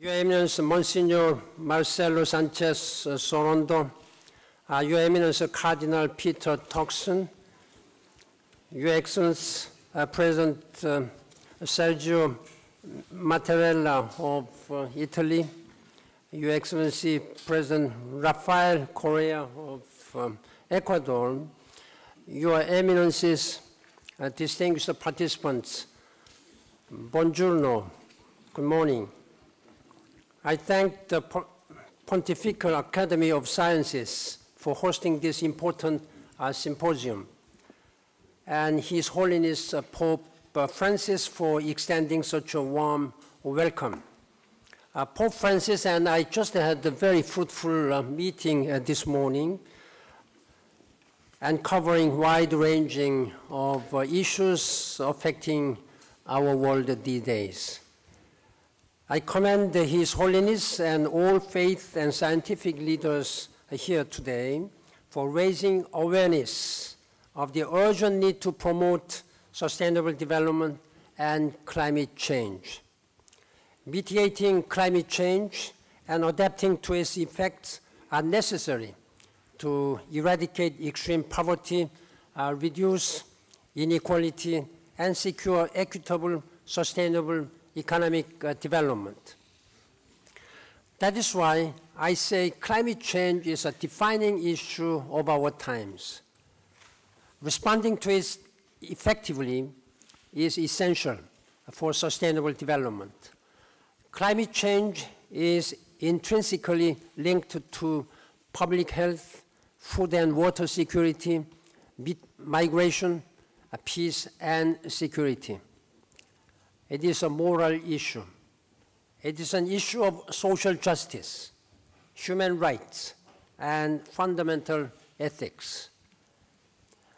Your Eminence, Monsignor Marcelo Sanchez Sorondo, Your Eminence, Cardinal Peter Turkson, Your Excellency, President Sergio Mattarella of Italy, Your Excellency, President Rafael Correa of Ecuador, Your Eminences, distinguished participants, buongiorno, good morning. I thank the Pontifical Academy of Sciences for hosting this important symposium, and His Holiness Pope Francis for extending such a warm welcome. Pope Francis and I just had a very fruitful meeting this morning and covering wide-ranging of issues affecting our world these days. I commend His Holiness and all faith and scientific leaders here today for raising awareness of the urgent need to promote sustainable development and climate change. Mitigating climate change and adapting to its effects are necessary to eradicate extreme poverty, reduce inequality, and secure equitable, sustainable economic development. That is why I say climate change is a defining issue of our times. Responding to it effectively is essential for sustainable development. Climate change is intrinsically linked to public health, food and water security, migration, peace and security. It is a moral issue. It is an issue of social justice, human rights, and fundamental ethics.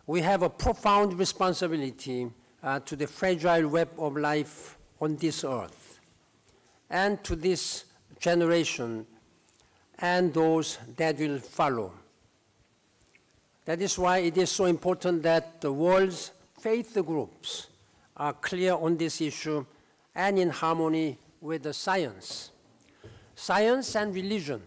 We have a profound responsibility to the fragile web of life on this earth, and to this generation and those that will follow. That is why it is so important that the world's faith groups are clear on this issue and in harmony with the science. Science and religion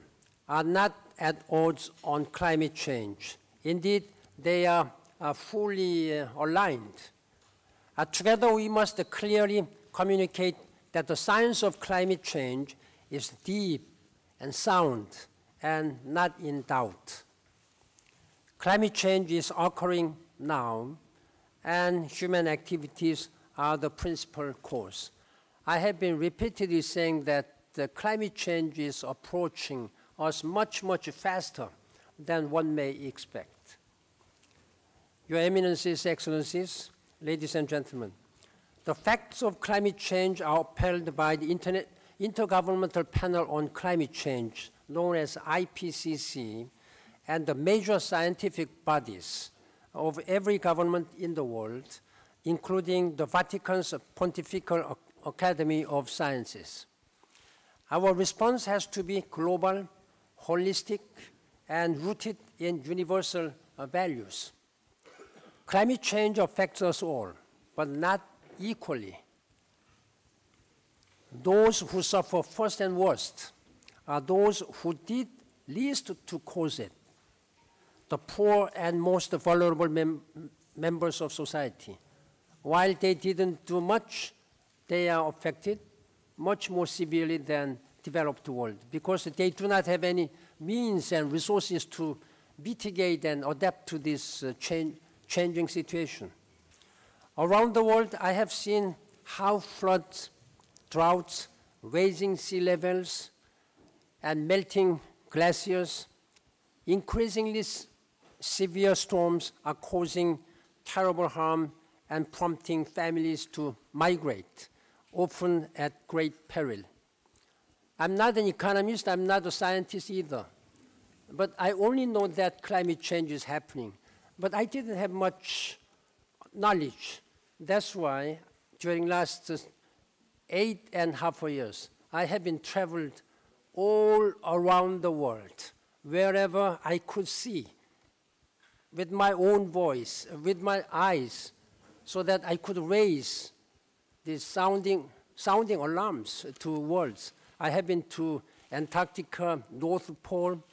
are not at odds on climate change. Indeed, they are fully aligned. Together, we must clearly communicate that the science of climate change is deep and sound and not in doubt. Climate change is occurring now, and human activities are the principal cause. I have been repeatedly saying that the climate change is approaching us much, much faster than one may expect. Your Eminences, Excellencies, ladies and gentlemen, the facts of climate change are upheld by the Intergovernmental Panel on Climate Change, known as IPCC, and the major scientific bodies of every government in the world, including the Vatican's Pontifical Academy of Sciences. Our response has to be global, holistic, and rooted in universal values. Climate change affects us all, but not equally. Those who suffer first and worst are those who did least to cause it, the poor and most vulnerable members of society. While they didn't do much, they are affected much more severely than developed world because they do not have any means and resources to mitigate and adapt to this changing situation. Around the world, I have seen how floods, droughts, rising sea levels, and melting glaciers, increasingly severe storms are causing terrible harm and prompting families to migrate, often at great peril. I'm not an economist, I'm not a scientist either, but I only know that climate change is happening. But I didn't have much knowledge. That's why during last 8.5 years, I have been traveled all around the world, wherever I could see, with my own voice, with my eyes, so that I could raise these sounding alarms to worlds. I have been to Antarctica, North Pole,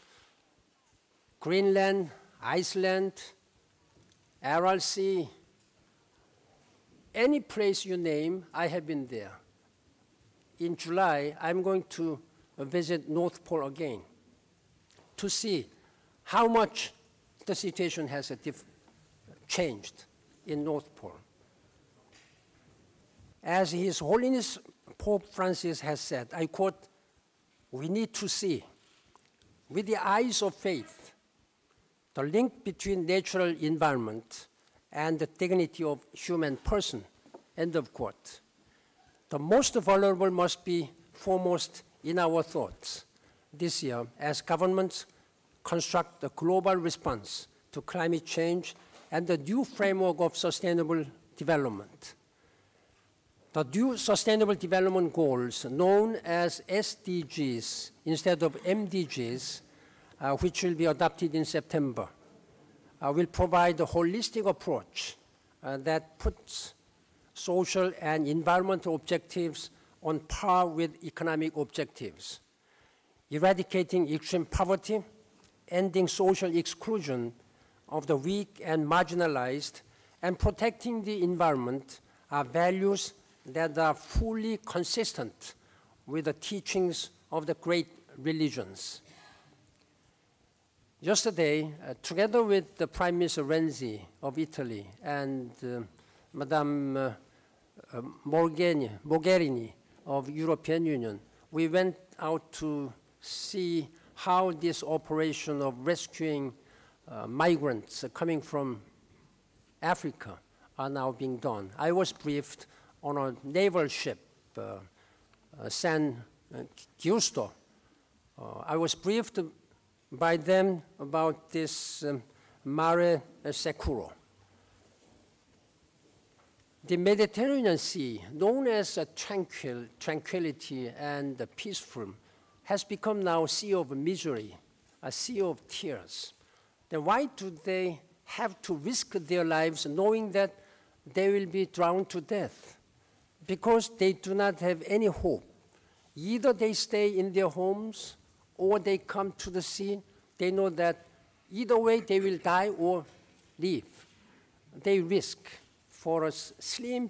Greenland, Iceland, Aral Sea. Any place you name, I have been there. In July, I'm going to visit North Pole again to see how much the situation has changed in North Pole. As His Holiness Pope Francis has said, I quote, "We need to see with the eyes of faith the link between natural environment and the dignity of human person," end of quote. The most vulnerable must be foremost in our thoughts this year as governments construct a global response to climate change and the new framework of sustainable development. The new Sustainable Development Goals, known as SDGs instead of MDGs, which will be adopted in September, will provide a holistic approach that puts social and environmental objectives on par with economic objectives, eradicating extreme poverty, ending social exclusion of the weak and marginalized, and protecting the environment are values that are fully consistent with the teachings of the great religions. Yesterday, together with the Prime Minister Renzi of Italy and Madame Mogherini of European Union, we went out to see how this operation of rescuing migrants coming from Africa are now being done. I was briefed on a naval ship, San Giusto. I was briefed by them about this Mare Securo. The Mediterranean Sea, known as tranquility and peaceful, has become now a sea of misery, a sea of tears. Then why do they have to risk their lives knowing that they will be drowned to death? Because they do not have any hope. Either they stay in their homes or they come to the sea. They know that either way they will die or live. They risk for a slim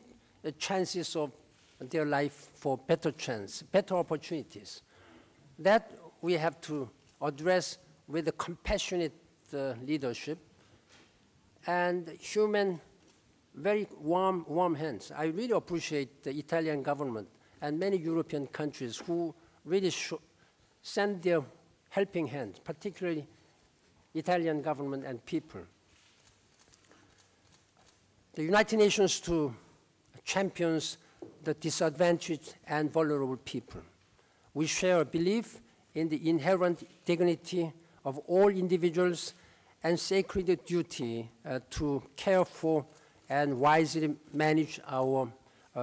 chances of their life for better chance, better opportunities. That we have to address with a compassionate leadership and human, very warm hands. I really appreciate the Italian government and many European countries who really send their helping hand, particularly Italian government and people. The United Nations too champions the disadvantaged and vulnerable people. We share a belief in the inherent dignity of all individuals and sacred duty to care for and wisely manage our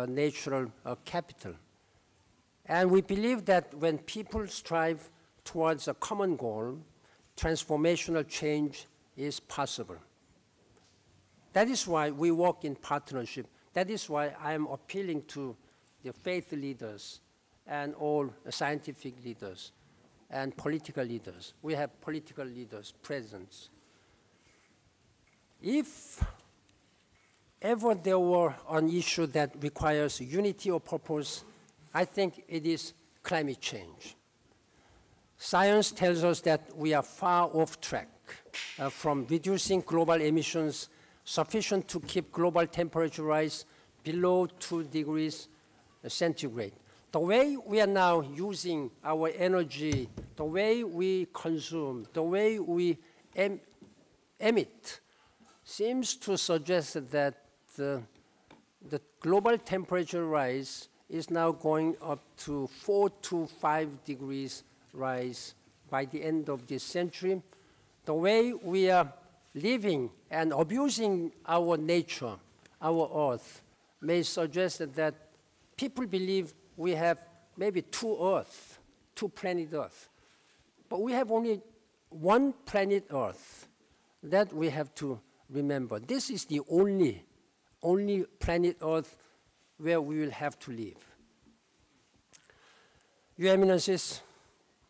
natural capital. And we believe that when people strive towards a common goal, transformational change is possible. That is why we work in partnership. That is why I am appealing to the faith leaders and all scientific leaders and political leaders. We have political leaders present. If ever there were an issue that requires unity of purpose, I think it is climate change. Science tells us that we are far off track from reducing global emissions sufficient to keep global temperature rise below 2 degrees centigrade. The way we are now using our energy, the way we consume, the way we emit, seems to suggest that the global temperature rise is now going up to 4 to 5 degrees rise by the end of this century. The way we are living and abusing our nature, our earth, may suggest that people believe we have maybe two Earth, two planet Earth. But we have only one planet Earth. That we have to remember. This is the only planet Earth where we will have to live. Your Eminences,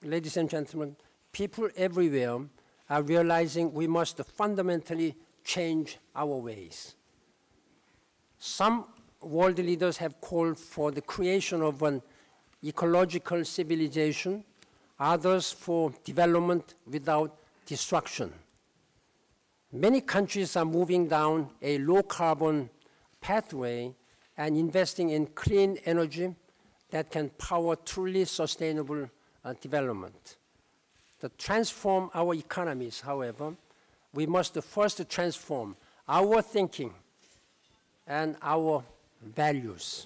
ladies and gentlemen, people everywhere are realizing we must fundamentally change our ways. Some world leaders have called for the creation of an ecological civilization, others for development without destruction. Many countries are moving down a low-carbon pathway and investing in clean energy that can power truly sustainable development. To transform our economies, however, we must first transform our thinking and our values.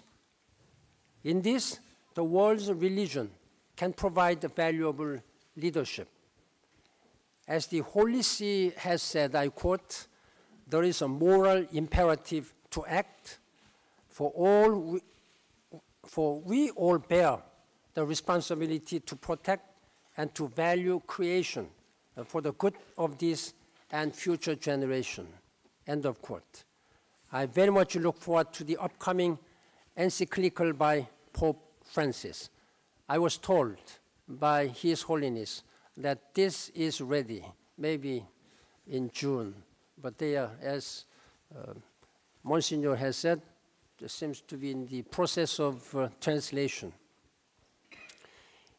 In this, the world's religion can provide valuable leadership. As the Holy See has said, I quote, "There is a moral imperative to act, for we all bear the responsibility to protect and to value creation for the good of this and future generation." End of quote. I very much look forward to the upcoming encyclical by Pope Francis. I was told by His Holiness that this is ready, maybe in June, but they are, as Monsignor has said, it seems to be in the process of translation.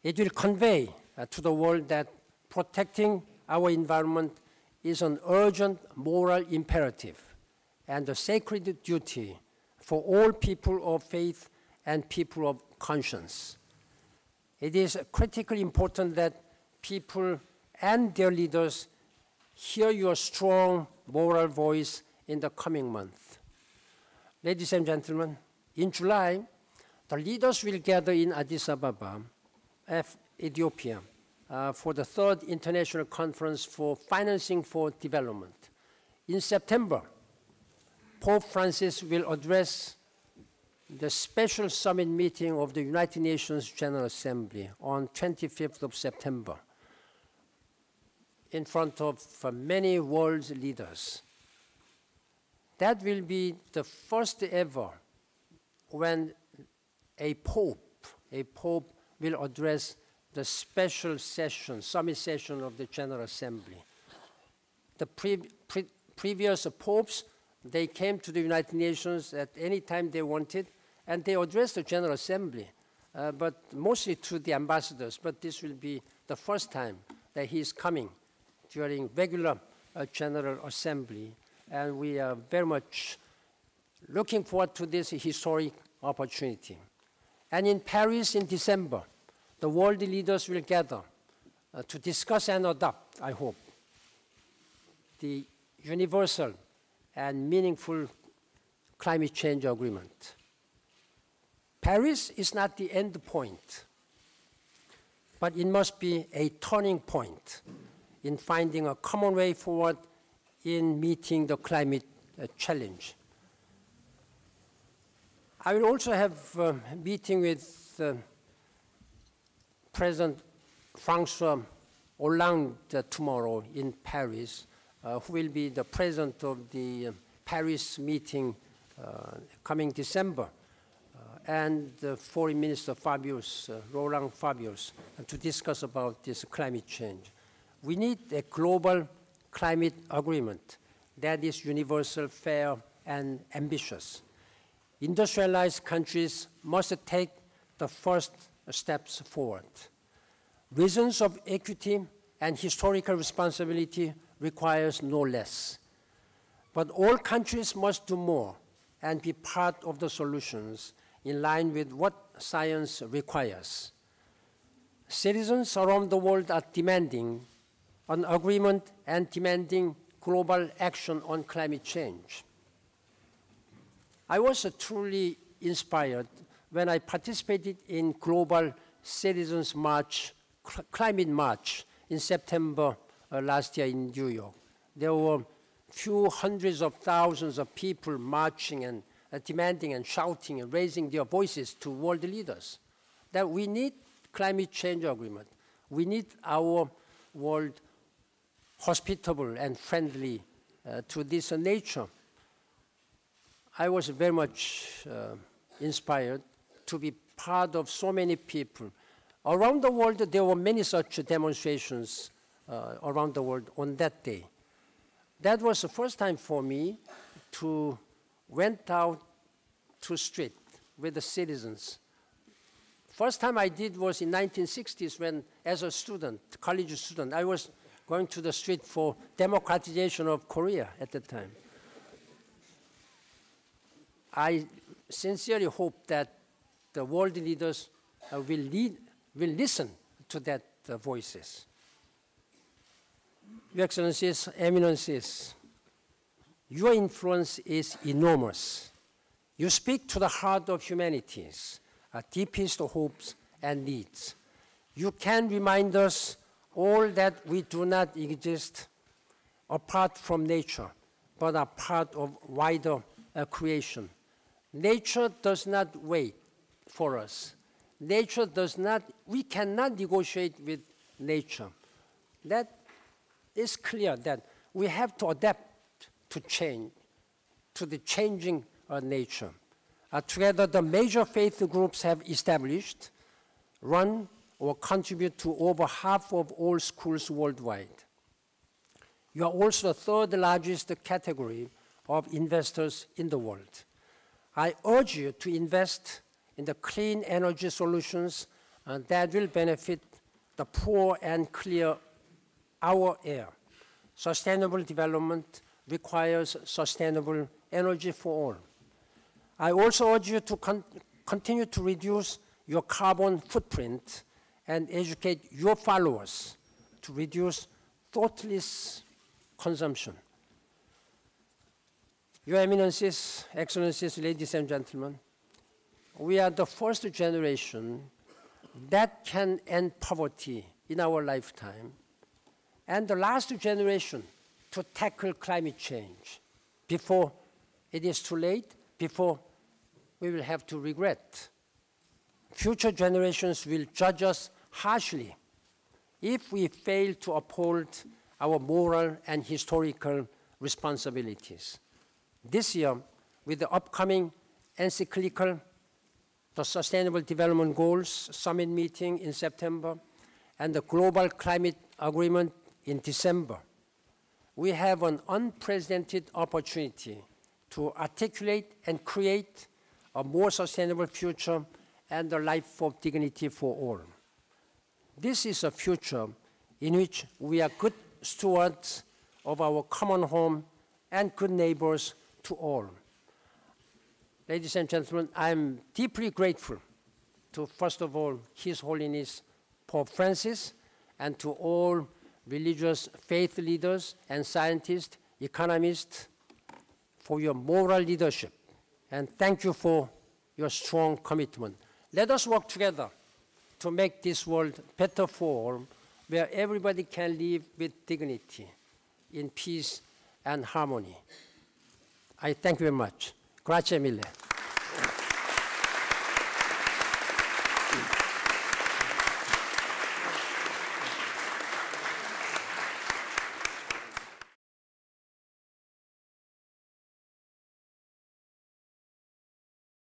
It will convey to the world that protecting our environment is an urgent moral imperative and a sacred duty for all people of faith and people of conscience. It is critically important that people and their leaders hear your strong moral voice in the coming month. Ladies and gentlemen, in July, the leaders will gather in Addis Ababa, Ethiopia, for the 3rd International Conference for Financing for Development. In September, Pope Francis will address the special summit meeting of the United Nations General Assembly on 25th of September in front of many world leaders. That will be the first ever when a pope will address the special session, summit session of the General Assembly. The previous popes, they came to the United Nations at any time they wanted, and they addressed the General Assembly, but mostly to the ambassadors. But this will be the first time that he is coming during regular General Assembly, and we are very much looking forward to this historic opportunity. And in Paris in December, the world leaders will gather to discuss and adopt, I hope, the universal and meaningful climate change agreement. Paris is not the end point, but it must be a turning point in finding a common way forward in meeting the climate challenge. I will also have a meeting with President François Hollande tomorrow in Paris, who will be the president of the Paris meeting coming December, and Foreign Minister Fabius, Roland Fabius, to discuss about this climate change. We need a global climate agreement that is universal, fair, and ambitious. Industrialized countries must take the first steps forward. Reasons of equity and historical responsibility requires no less. But all countries must do more and be part of the solutions in line with what science requires. Citizens around the world are demanding an agreement and demanding global action on climate change. I was truly inspired when I participated in Global Citizens March, Climate March in September last year in New York. There were few hundreds of thousands of people marching and demanding and shouting and raising their voices to world leaders that we need climate change agreement. We need our world hospitable and friendly to this nature. I was very much inspired to be part of so many people Around the world, there were many such demonstrations around the world on that day. That was the first time for me to went out to street with the citizens. First time I did was in 1960s when, as a student, college student, I was going to the street for democratization of Korea at the time. I sincerely hope that the world leaders will listen to that voices. Your Excellencies, Eminences, your influence is enormous. You speak to the heart of humanity's deepest hopes and needs. You can remind us all that we do not exist apart from nature, but are part of wider creation. Nature does not wait for us. Nature does not, we cannot negotiate with nature. That is clear that we have to adapt to change, to the changing nature. Together, the major faith groups have established, run, or contribute to over half of all schools worldwide. You are also the third largest category of investors in the world. I urge you to invest in the clean energy solutions that will benefit the poor and clear our air. Sustainable development requires sustainable energy for all. I also urge you to continue to reduce your carbon footprint and educate your followers to reduce thoughtless consumption. Your Eminences, Excellencies, ladies and gentlemen, we are the first generation that can end poverty in our lifetime, and the last generation to tackle climate change before it is too late, before we will have to regret. Future generations will judge us harshly if we fail to uphold our moral and historical responsibilities. This year, with the upcoming encyclical, the Sustainable Development Goals Summit meeting in September, and the Global Climate Agreement in December, we have an unprecedented opportunity to articulate and create a more sustainable future and a life of dignity for all. This is a future in which we are good stewards of our common home and good neighbors to all. Ladies and gentlemen, I am deeply grateful to, first of all, His Holiness Pope Francis, and to all religious faith leaders and scientists, economists, for your moral leadership. And thank you for your strong commitment. Let us work together to make this world better for all, where everybody can live with dignity, in peace and harmony. I thank you very much. Grazie mille.